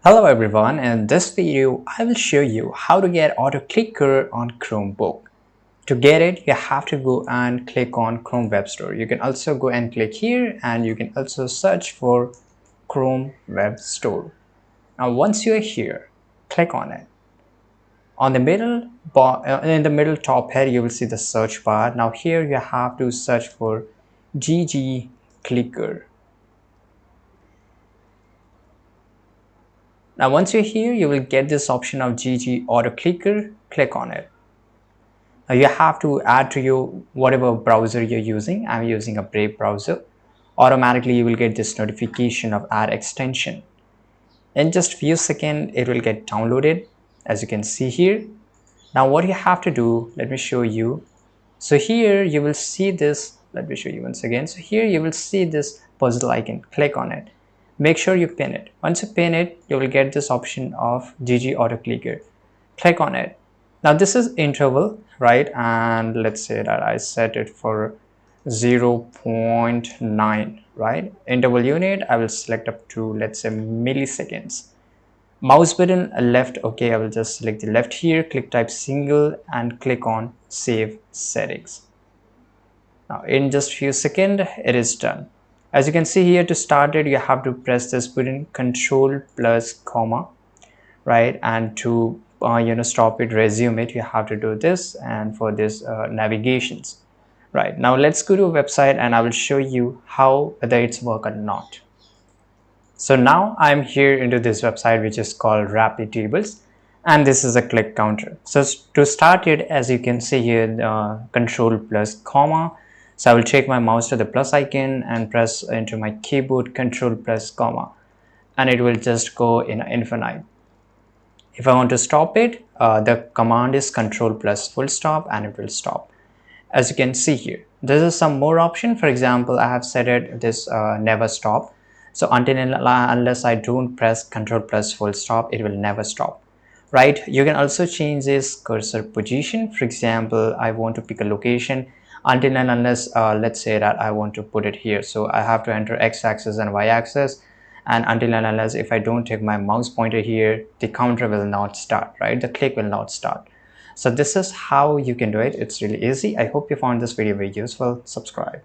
Hello everyone, in this video I will show you how to get auto clicker on Chromebook. To get it, you have to go and click on Chrome Web Store. You can also go and click here and you can also search for Chrome Web Store. Now once you're here, click on it. On the middle in the middle top here you will see the search bar. Now here you have to search for GG Clicker. Now once you're here, you will get this option of GG Auto Clicker. Click on it. You have to add to your whatever browser you're using. I'm using a Brave browser. Automatically you will get this notification of add extension. In just few seconds it will get downloaded, as you can see here. Now what you have to do, let me show you. So here you will see this, let me show you once again. So here you will see this puzzle icon. Click on it. Make sure you pin it. Once you pin it, you will get this option of GG Auto Clicker. Click on it. Now this is interval, right? And let's say that I set it for 0.9, right? Interval unit, I will select up to, let's say, milliseconds. Mouse button left, okay, I will just select the left here, click type single and click on save settings. Now in just few seconds it is done. As you can see here, to start it you have to press this button control plus comma, right? And to stop it, resume it, you have to do this. And for this navigations, right? Now let's go to a website and I will show you how whether it's work or not. So now I'm here into this website which is called Rapid Tables, and this is a click counter. So to start it, as you can see here, control plus comma. So I will take my mouse to the plus icon and press into my keyboard control plus comma, and it will just go in infinite. If I want to stop it, the command is control plus full stop and it will stop. As you can see here, this is some more option. For example, I have set it this never stop. So until and unless I don't press control plus full stop, it will never stop, right? You can also change this cursor position. For example, I want to pick a location until and unless let's say that I want to put it here. So I have to enter x-axis and y-axis, and until and unless if I don't take my mouse pointer here, the counter will not start, right? The click will not start. So this is how you can do it. It's really easy. I hope you found this video very useful. Subscribe.